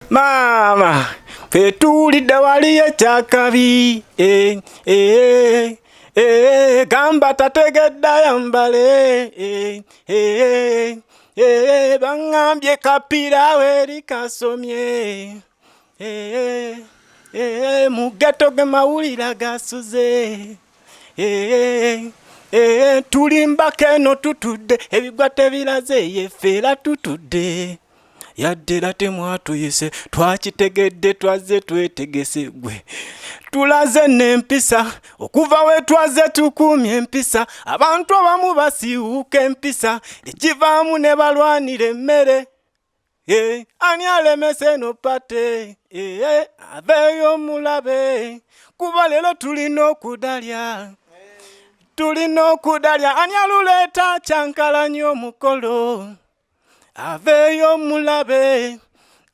Mama, fetulidde wali ekyakabi, gamba tategedde ayambale, bangambye kapira weri kasomye, mu ghetto ge mawulira gasuze, tulimbako eno tutudde, ebigwa tebiraze yeffeera tutudde. Yaddera temwatuyise twakitegedde twazze twetegese gwe tulaze n'empisa okuva we twaze tukuumye empisa abantu abamu basiiwuuka empisa ekivaamu ne balwanira emmere ani alemese eno pate aveeyo mulabe kuba leero tulina okudalya ani aluleeta kyankalanya omukolo aveeyo mulabe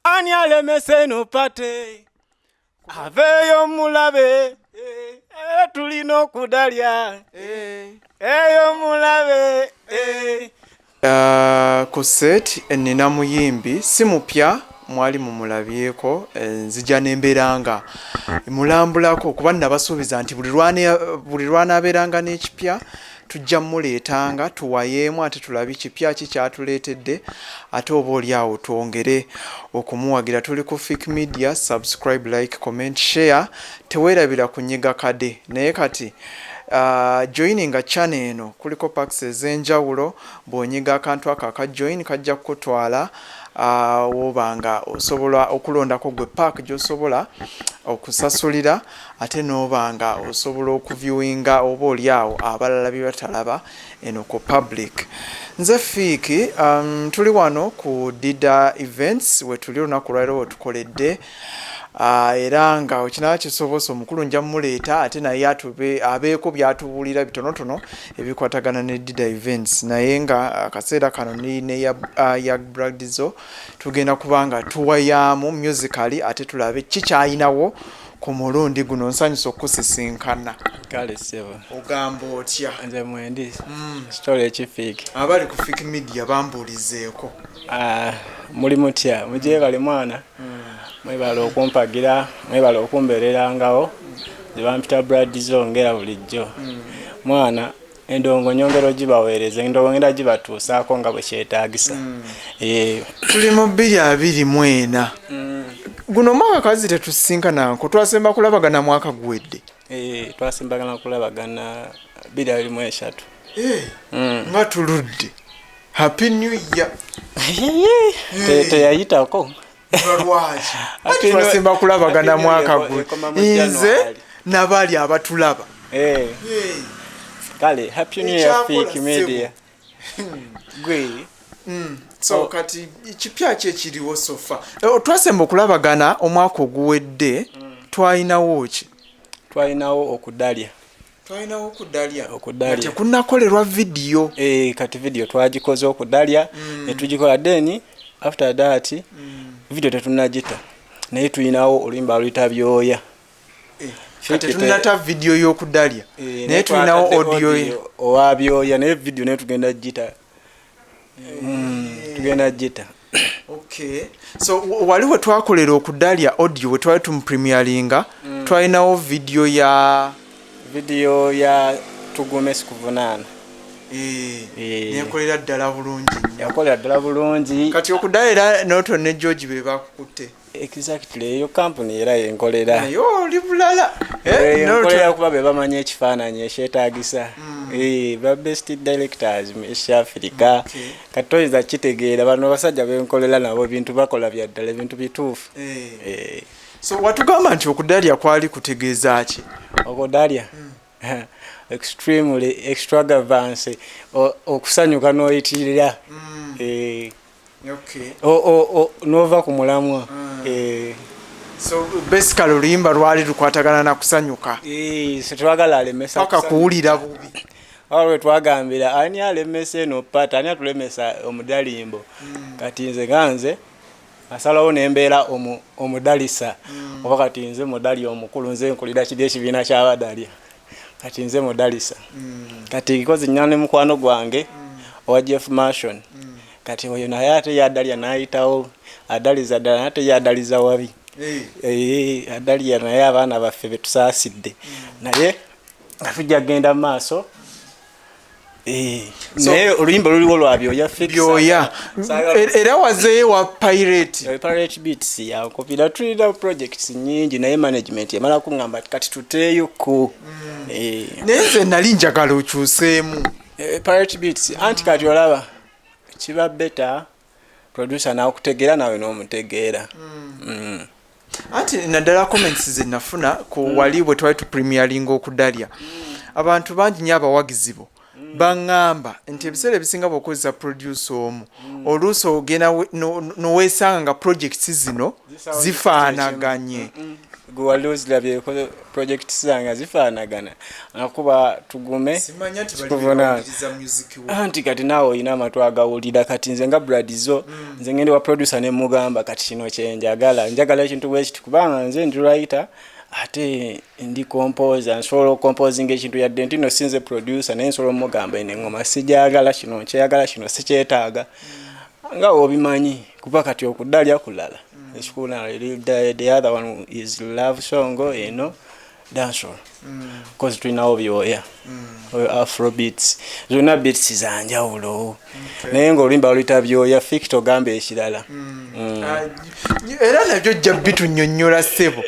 ani alemese no pate aveeyo mulabe tulina okudalya eyo mulabe ku set nina muyimbi si mupya mwali mumulabyeko nzija nemberanga mulambulako kuba nabasuubiza nti buli lwana abeeranga n'ekipya tujja muleetanga tuwayeemu ate tulabe kipya ki kyatuleetedde ate oba oli awo twongere okumuwagira. Tuli ku Fik Media, subscribe, like, comment, share. Teweerabira kunyiga kade naye kati joininga channel eno kuliko packs ez'enjawulo bw'onyiga akantu ako akajoin kajja kukutwala wobanga osobola okulondako gwe pack gy'osobola okusasulira ate n'obanga osobola okuviewinga oba oli awo abalala bye batalaba eno ku public. Nze Fiki tuli wano ku Dida Events we tuli olunaku lwaleero we tukoledde era nga okinaba kisobosa omukulu nja muleeta ate naye abeeko byatubuulira bitonotono ebikwatagana ne Dida Events naye nga akaseera kano ne ya Bradzol tugenda kubanga tuwayaamu musically ate tulabe kikyayinawo ku mulundi guno. Nsanyusa okusisinkana. Kale sebo ogamba otya? Nze mwendi story ekifiki abali ku Fik Media bambuulizeeko muli mutya mujeebale mwana mwebale okumpagira mwebale okumbeererangawo zebampita Bradzol ngera bulijjo mwana endongo nyongero gibaweereza endongo ngenda gibatuusaako nga bwe kyetaagisa. Tuli mu 2024 guno mwaka kazi tetusinkanako twasemba kulabagana mwaka guwedde. Twasimbagana kulabagana 2023 nga tuludde. Happy New Year. Teyayitako lwaki twasemba kulabagana mwaka gwe nze nabali abatulaba. Kale Happy New Year Fik Media gwe so kati kipya ki ekiriwo sofa twasemba okulabagana omwaka oguwedde twalinawo ki? Twalinawo okudalya. Kati kunnakolerwa video. Kati video twagikoze okudalya netugikola deni after that video tetunagita naye tulinawo oluyimba luyita byoya. Kati tunata video y'okudalya naye tulinawo audio owa byoya naye video naye tugenda gita. Tugenda gita. Okay. So waliwo twakolera okudalya audio we twali tumupremieringa twalinawo video ya tugume sikuvunaana. Nekolera ddala bulungi. Yakolera ddala bulungi. Kati okudalira Noto ne George be bakutte. Exactly. Yo company era yenkolera. Yo oli bulala. Yenkolera kuba be bamanya ekifaananyi ekyetaagisa. Ba best directors mu East Africa. Katoyiza kitegeera bano basajja benkolera nabo ebintu bakola bya ddala ebintu bituufu. So watugamba nti okudalya kwali kutegeeza ki? Okudalya extremely extravagance okusanyuka n'oyitirira. Okay. Nova ku mulamwa. So basically oluyimba lwali lukwatagana na kusanyuka. Setwagala alemesa paka kuwulira bubi. Alwe twagambira ani alemese no pata ani atulemesa omudalimbo. Kati nze ganze asalawo nembeera omudalisa oba kati nze mudali omukulu nze nkulira kidi ekibiina ky'abadalya kati nze mudalisa kati kikozi nnyane mukwano gwange owa Jeff Mashon kati oyo naye ate yadalya n'ayitawo adaliza ddala ate yadaliza wabi adalya naye abaana baffe betusaasidde naye nga tujja kgenda mu maaso naye oluyimba luliwo lwa byoya byoya era wazeeyo wa pirate beats yankopira tulina projects nyingi naye management yamala kuŋŋamba kati tuteeyoko naye nze nali njagala okyuseemu pirate beats anti kati olaba kiba beta producer n'akutegeera nawe n'omutegeera anti naddala comments ze nafuna ku wali bwe twali tupremieringa okudalya abantu bangi nnyo abawagizi bo baŋŋamba nti ebiseera ebisinga bw'okozesa producer omu oluusi ogenda noweesanga nga projects zino zifaanaganye gwe wali ozirabyeko projects zange zifaanagana akuba tugume anti kati naawe olina amatu agawulira kati nze nga Bradzol nze ngende wa producer ne mugamba kati kino kyenjagala njagala ekintu bwekiti kubanga nze ndi writer ate ndi composer nsobola okomposinga ekintu yadde nti no sinze producer naye nsobola omugamba eno engoma sijagala kino nkyeyagala kino sikyetaaga nga obimanyi kuba kati okudalya kulala the other one is love song dancehall because tulinawo byoya afrobeats zonna beats zanjawulo naye ng'oluyimba oluyita byoya fiki togamba ekirala era nabyo jja bitunyonnyola ssebo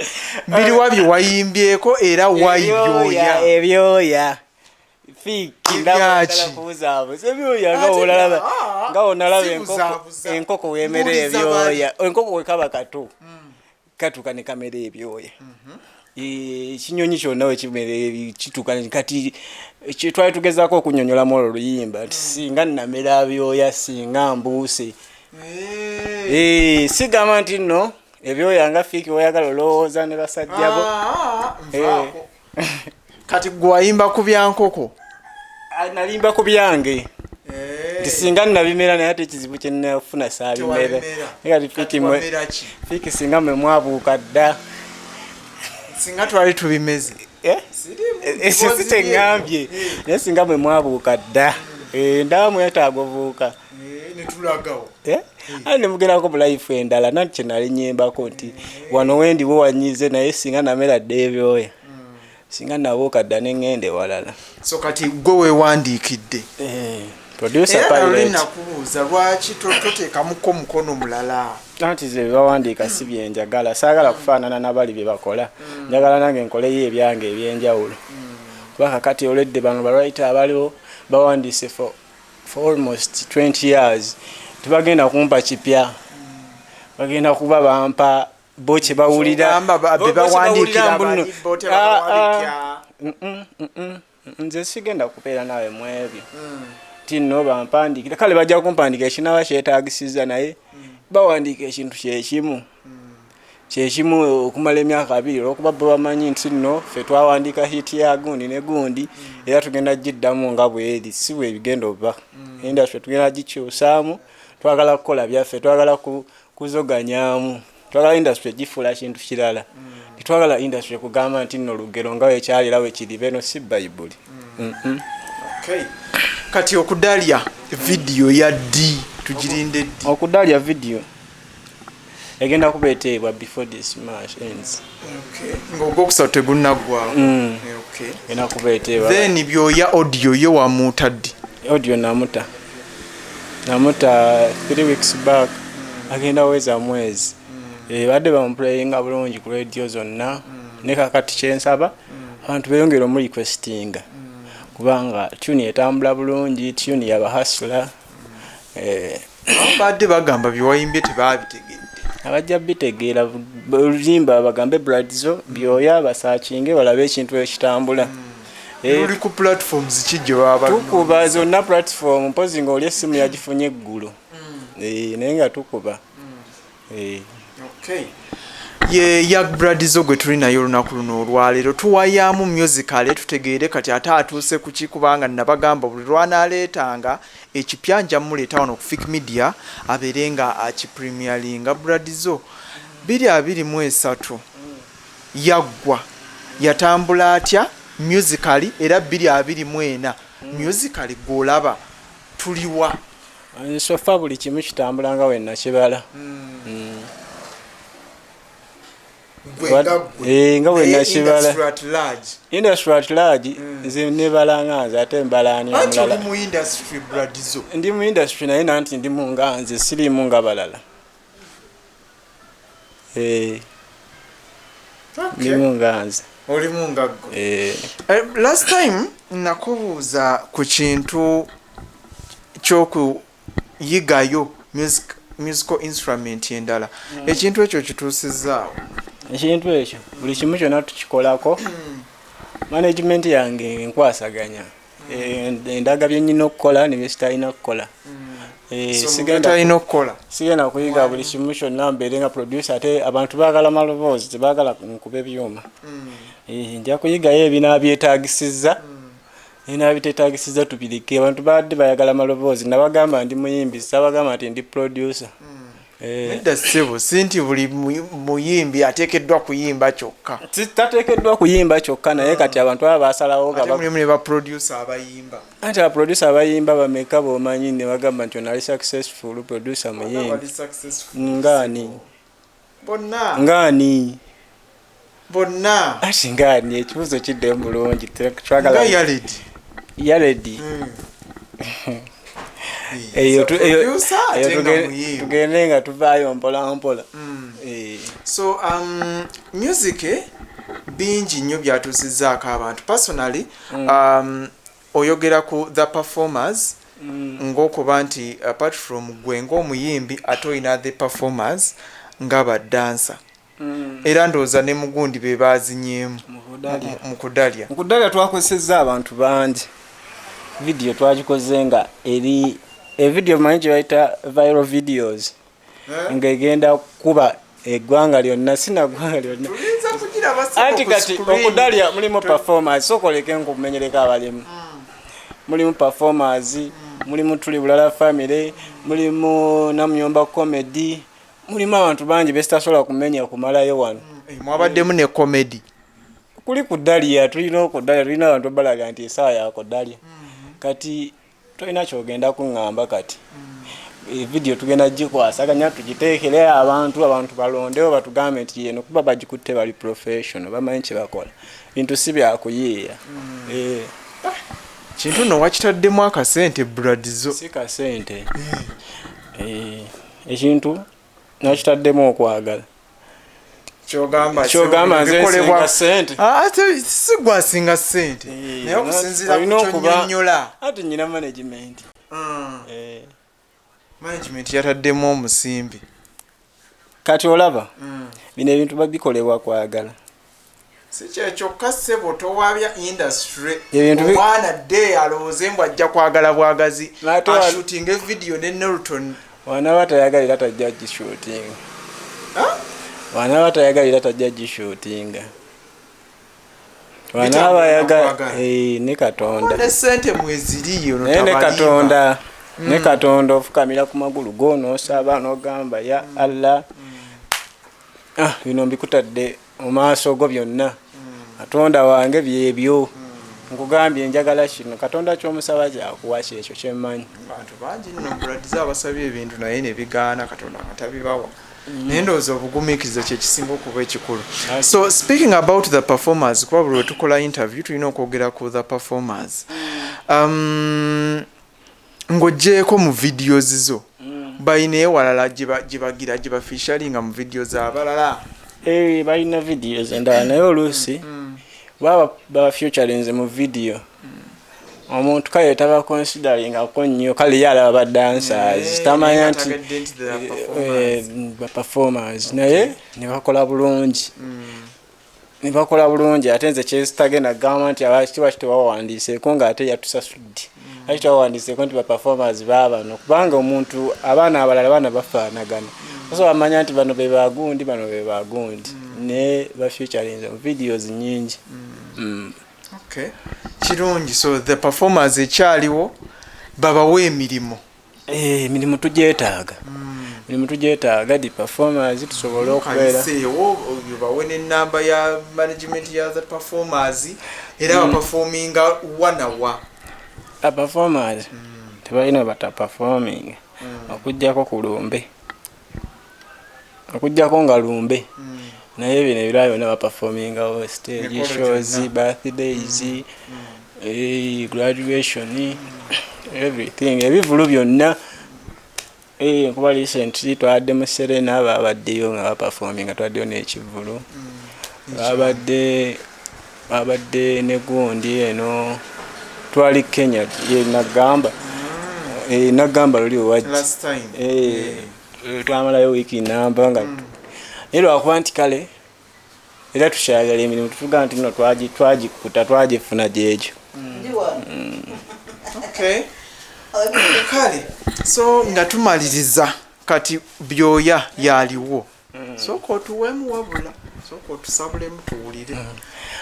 biriwa bye wayimbyeko era wayibyoya ebyoya fiki nga onalaba enkoko wemera ebyoya enkoko wekaba katuka ne kamera ebyoya ekinyonyi kyonna wekimera kituka kati twali tugezaako okunyonyolamu olwo oluyimba nti singa namera byoya singa mbuuse sigamba nti nno ebyoya nga fiki oyagala olowooza ne basajjabo kati gwe wayimba ku byankoko nalimba ku byange nti singa nabimera naye ate ekizibu kye nnafuna saabimera kati fiki singa mwe mwabuuka dda singa twali tubimeze ekyo kiteŋŋambye naye singa mwe mwabuuka dda ndaba mwetaaga obuuka netulagawo ate nemugerako mu life endala nanti kye nali nyimbako nti wano wendi wo wanyize naye singa namera dda ebyoya singa nabuuka dda neŋŋende walala so kati gwe weewandiikidde nakubuuza lwaki toteekamuko mukono mulala anti ze bawandiika si byenjagala saagala kufaanana nabali bye bakola njagala nange nkoleyo ebyange ebyenjawulo kuba kakati oledde bano balwaita abaliwo bawandiise for almost 20 years tebagenda kumpa kipya bagenda kuba bampa bo kye bawulira nze sigenda kubeera nawe mu ebyo tinno bampandikira kale bajja kumpandika ekinaba kyetaagisizza naye bawandiika ekintu kyekimu okumala emyaka 2 olwokuba bo bamanyi nti nno ffe twawandiika hiti ya gundi ne gundi era tugenda giddamu nga bweri si bwe bigenda oba industry tugenda gikyusaamu twagala kukola byaffe twagala kuzoganyaamu twagala industry gifuula kintu kirala twagala industry kugamba nti nno olugero nga wekyalira wekiri beno si bayibuli kati okudalya video ya ddi tugirinde ddi okudalya video egenda kubeeteebwa before this match ends ng'ogwokusatu tegunnaggwawo egenda kubeeteebwa then byoya audio ye wamuuta ddi audio namuta 3 weeks back agenda weza mwezi badde bamuplayinga bulungi ku radio zonna ne kakati kyensaba abantu beyongera omu requestinga kubanga tune etambula bulungi tune yabahasula badde bagamba byewayimbye tebabitegedde abajja bitegeera oluyimba bagambe Bradzol byoya basakinge balabe ekintu ekitambula Luli ku platforms kijje baba tukuba zonna platform mpozi nga oli essimu yagifunye eggulo naye nga tukuba okay ya Bradzol gwe tuli nayo olunaku luno olwaleero tuwayaamu musical tutegeere kati ate atuuse ku kikubanga nabagamba buli lwanaleetanga ekipya nja muleeta wano ku Fik Media abeere nga akipremieringa Bradzol 2023 yaggwa yatambula atya musically era 2024 musically golaba tuliwa sofa buli kimu kitambula nga wenna kibala nga wenna kibala industry at large nze nebala nganze ate mbalani omulala ndi mu industry naye nanti ndi mu nganze sirimu nga balala ndi mu nganze oli munga gwe last time nakubuuza ku kintu ky'okuyigayo musical instrument endala ekintu ekyo kituusizaawo ekintu ekyo buli kimu kyonna tukikolako management yange enkwasaganya endaga byenyina okukola ne byesitalina kukola sigenda kuyiga buli kimu kyonna mbeere nga producer ate abantu baagala maloboozi tebaagala nkuba ebyuma nja kuyigayo ebinaabyetaagisizza ebinaabiteetaagisizza tubirike abantu badde bayagala maloboozi nabagamba ndi muyimbi sabagamba nti ndi producer nedda ssebo si nti buli muyimbi ateekeddwa kuyimba kyokka tateekeddwa kuyimba kyokka naye kati abantu aba basalawo mulimu ne baproducer abayimba anti abaproducer abayimba bameka b'omanyi ne bagamba nti onali successful producer muyimbi ngaani bonna ati ngaani ekibuzo kiddemu bulungi twagala yaledi eyo tugende nga tuvaayo mpola mpola so music bingi nnyo byatuusizzaako abantu personally oyogera ku the performers ng'okuba nti apart from gwe ng'omuyimbi ate oyina the performers nga badansa era ndowooza ne mugundi be baazinyeemu mu kudalya twakozesezza abantu bangi video twagikoze nga eri evidiyo manyi gye bayita viral videos nga egenda kuba eggwanga lyonna sinaggwanga lyonna anti kati okudalya mulimu performance sokoleke nkumenyereko abalimu mulimu performers mulimu tuli bulala family mulimu namuyomba comedy mulimu abantu bangi besitasobola kumenya kumalayo wano mwabaddemu ne comedy kuli kudalya tulina okudalya tulina abantu balaga nti esawa yakudalya kati tulina kyogenda kuŋŋamba kati video tugenda gikwasaganya tugiteekere abantu balondewo batugambe nti eno kuba bagikutte bali professional bamanyi kye bakola bintu si byakuyiiya kintu nno wakitaddemu akasente Bradzol si kasente ekintu nakitaddemu okwagala kyogamba nze nsinga ssente ate si gwasinga ssente naye okusinziira ku kyonnyonnyola ate nnyina management management yataddemu omusimbi kati olaba bino ebintu babikolebwa kwagala si kyekyokka ssebo towabya industry omwana dde alowooze mbw ajja kwagala bwagazi ashootinga evidiyo ne Norton wanaba tayagalira tajja gishootinga wanaba tayagalira tajja gishootinga wanaba yagala ne Katonda ne ssente mweziriyo ne Katonda ofukamira ku magulu go n'osaba n'ogamba ya Allah bino mbikutadde mu maaso go byonna Katonda wange byebyo nkugambye njagala kino Katonda ky'omusaba kyakuwa kyekyo kyemmanyi abantu bangi nno Bradzol abasabye ebintu naye ne bigaana Katonda nga tabibawa naye ndowooza obugumiikiriza kye kisinga okuba ekikulu. So speaking about the performers kuba buli lwe tukola interview tulina okwogera ku the performers ng'oggyeko mu videos zo balina ewalala gye bagira gye bafeaturinga mu videos abalala balina videos endala naye oluusi baba featurinze mu video omuntu kale taba consideringako nnyo kale yalaba ba dancers tamanya nti ba performers naye ne bakola bulungi ate nze kyesitagenda gamba nti kiba kitewawandiiseeko ng'ate yatusasudde ate tewawandiiseeko nti ba performers baabano kubanga omuntu abaana abalala baana bafaanagana so bamanya nti bano be bagundi ne ba featurinze mu videos nyingi. Okay. Kirungi, so the performers ekyaliwo babawe emirimu emirimu tugyetaaga emirimu tugyetaaga di performers tusobole okubeera bawe n'ennamba ya management ya the performers era baperforminga wanawa performers tebalina bata performing okujjako ku lumbe okujjako nga lumbe naye bino ebirala byonna baperformingawo stage shows birthdays graduation everything ebivulu byonna kuba recently twadde mu Serena babaddeyo nga baperforminga twaddeyo n'ekivulu babadde ne gundi eno twali Kenya nagamba nagamba luli owajja twamalayo wiiki namba nga naye lwakuba nti kale era tukyayagala emirimu tutuga nti no twagikuta twagifuna gyegyo. Kale so nga tumaliriza kati byoya yaliwo sooka otuwemu wabula sooka otusabulemu tuwulire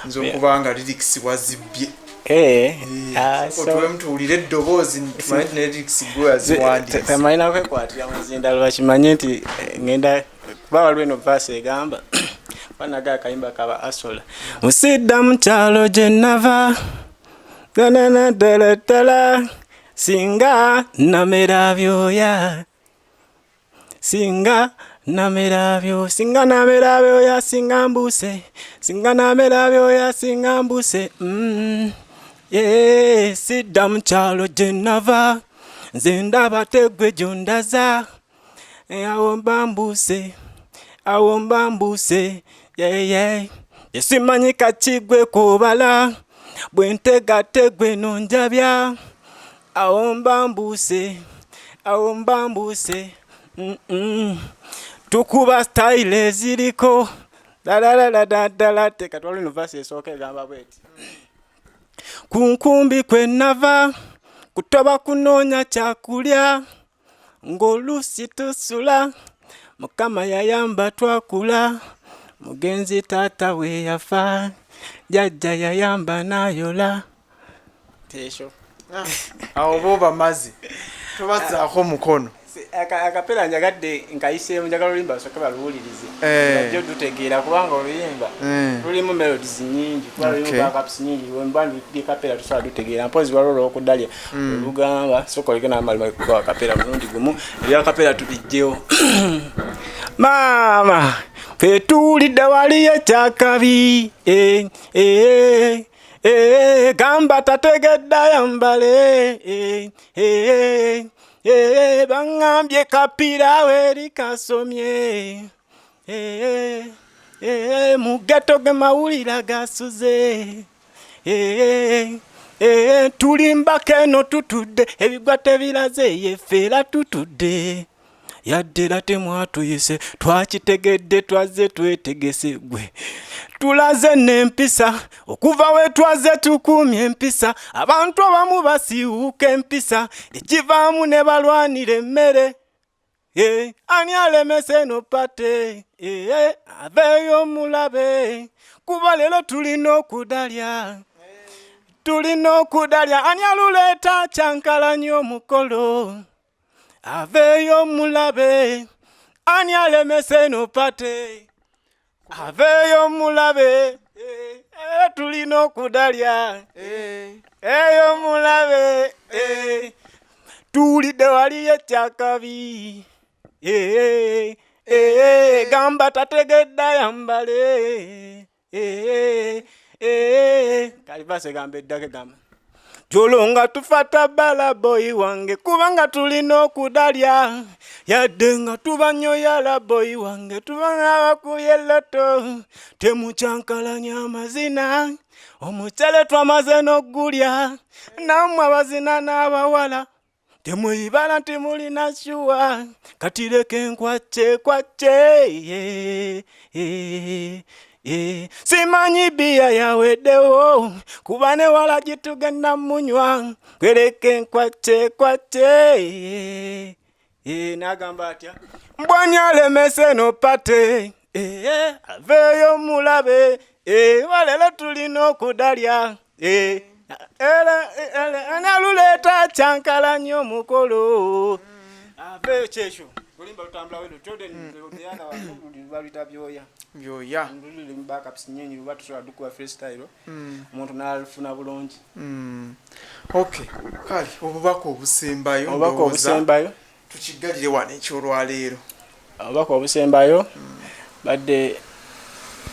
nze okubanga lirikisi wazibbye otuwemu tuwulire eddoboozi tumanyi ne lirikisi gwe waziwandiise temalina kwekwatira muzindalo bakimanye nti ngenda kuba waliwo eno vaasi egamba banaga akayimba kaba asola musidda mu kyalo gye nava dananadeletala singa namera byoya singa namera byoya singa mbuse singa namera byoya singa mbuse sidda mu kyalo gye nava nze ndaba tegwe gyondaza awo mbambuse simanyi kakigwe kobala bwe ntegategwe nonjabya awo mbambuse tukuba style eziriko dalaladala tekatwala ino vasi esooka egamba bweti kunkumbi kwe nava kutoba kunoonya kyakulya ng'oluusi tusula mukama yayamba twakula mugenzi taata we yafa jjajja yayamba nayola tesho awo boba mazi tobazaako mukono akapera njagadde nkayiseemu njagala oluyimba soke baluwulirize bajja odutegeera kubanga oluyimba lulimu melodies nyingi backups nyingi wembandi kapera tusobola dutegeera mpozi waliwo olw'okudalya olugamba soka oleke n'amalima kuba akapera mulundi gumu ebyakapera tubijjewo maama fetuulidde waliyo ekyakabi gamba tategedde ayambale bangambye kapira weri kasomye mu ghetto ge mawulira gasuze tulimbako eno tutudde ebigwa tebiraze yefeera tutudde yaddera temwatuyise twakitegedde twazze twetegese gwe tulaze n'empisa okuva we twaze tukuumye empisa abantu abamu basiiwuuka empisa ekivaamu ne balwanira emmere ani alemese eno pate aveeyo mulabe kuba leero tulina okudalya ani aluleeta kyankalanya omukolo aveeyo mulabe ani alemese eno pate aveeyo mulabe tulina okudalya eyo mulabe tuwulidde waliyo ekyakabi gamba tategedde ayambale kalibase gamba eddake gamba jolonga tufata bala boy wange kubanga tulina okudalya yadde nga tubanyoyala boy wange tubanga bakuye loto temukyankalanya amazina omukyale twamaze n'ogulya nammwe abazina n'abawala temweyibala nti mulina shuwa katireke nkwace simanyi bia yaweddewo kuba ne wala gitugenda munywa kwereke nkwace nagamba atya mbwani alemese no pate aveeyo mulabe walero tulina okudalya analuleeta kyankalanya omukolo aveeyo kyekyo olimba lutambula wedo tyodeniyana balita byoya backups nyingi luba tusobola dukuba freestyle omuntu n'alufuna bulungi okay kale obubaka obusembayo tukigalire wano ekyolwaleero. Obubaka obusembayo badde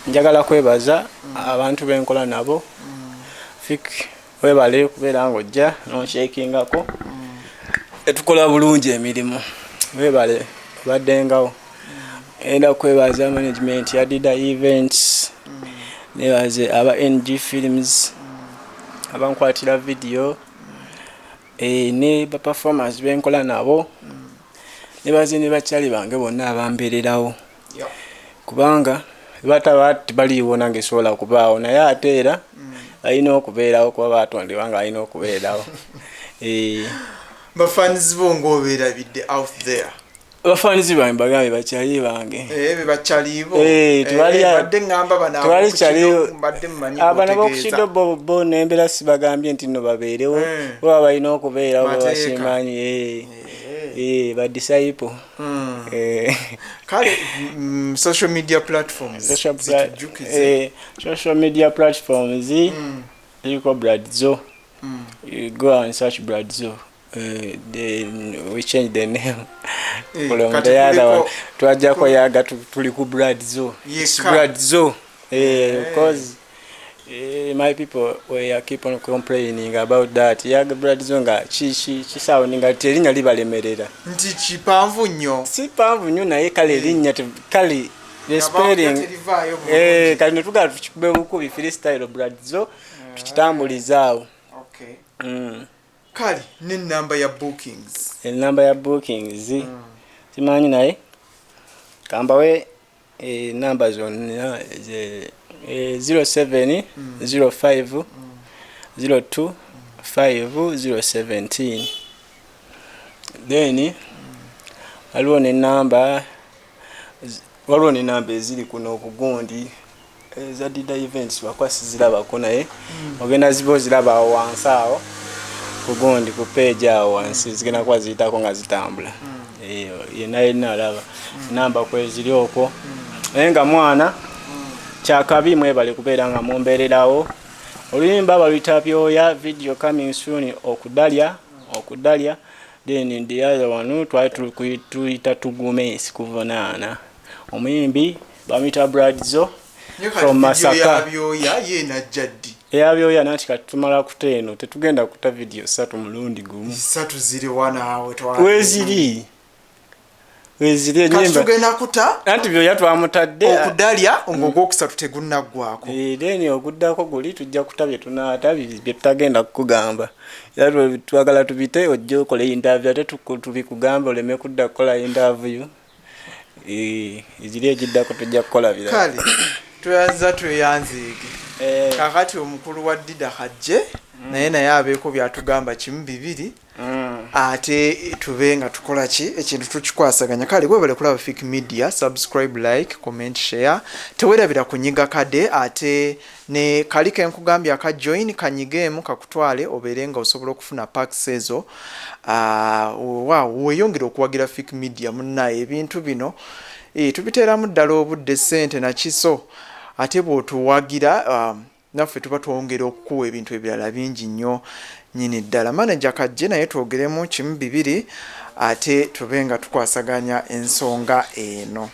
njagala kwebaza abantu benkola nabo. Fik webale kubeera ng'ojja n'okyekingako. Etukola bulungi emirimu. Webale baddengawo. Enda kwebaza management ya Dida Events. Nebaze aba NG Films. Abankwatira video. Ne ba performers benkola nabo. Nebaze ne bakyali bange bonna abambeererawo. Kubanga bataba baliwo nange sola kubaawo naye ate era alina okubeerawo kuba batondebwa nga alina okubeerawo. Bafanizi bo ng'obeerabidde out there. Bafanizi bange bagambe bakyali bange. Bakyalibo. Badde ngamba bana badde mmanyi abana bokukido bo nembera sibagambye nti no babeerewo baba balina okubeerawo basimanyi. Ba disciple. Kale social media platforms. Social media platforms. You call Bradzol. You go and search Bradzol. We change the name. From the other one. Tuaja kwa yaga tuli ku Bradzol. Bradzol. Because my people keep on complaining about that. Yaga Bradzol nga chisoundinga terinnya libalemerera. Nti kipanvu nnyo. Si panvu nnyo naye kale linnya kali the spelling. Kali netuga tukikube bukubi freestyle Bradzol tukitambulizaawo. Okay. Kali ne number ya bookings. Number ya bookings. Simanyi naye kambawe number zonna 07 05 02 5 017. Then waliwo ne number eziri kuno okugundi za Dida Events bakwasizirabako naye ogenda zibo ziraba wansi awo kugundi ku page awo wansi zigenda kwa ziyitako nga zitambula. Naye nalaba namba kweziri okwo naye nga mwana kyakabi mwebale kubeera nga mumbeererawo. Oluyimba baluyita byoya video coming soon okudalya. Then the other one tuyita tugume sikuvunaana. Omuyimbi bamuyita Bradzol from Masaka. Eyabyoya nati katumala kuteeno tetugenda kuta video 3 mulundi gumu. 3 ziri wanaawe twaziri. Nyimba tugenda kuta anti byoya twamutadde okudalya ogwokusatu tegunaggwako. Then oguddako guli tujja kutabye tunaata bye tutagenda kukugamba. Era twagala tubite ojja okole interview ate tubikugamba oleme kudda kukola interview. Iziri ejiddako tujja kukola bira. Kale tweyanziige. Kakati omukulu wa Dida kajje naye abeeko byatugamba kimu bibiri. Ate tubenga tukola ki ekintu tukikwasaganya. Kale gwebale kulaba Fik Media, subscribe, like, comment, share. Tewerabira kunyiga kade ate ne kalika enkugambya ka join kanyigemu kakutwale oberenga osobola okufuna packs ezo. Weyongera okuwagira Fik Media munnaye ebintu bino tubiteeramu ddala obudde ssente na kiso ate bw'otuwagira naffe tuba twongera okukuwa ebintu ebirala bingi nnyo nyini ddala. Manager kajje naye twogeremu kimu bibiri ate tubenga tukwasaganya ensonga eno.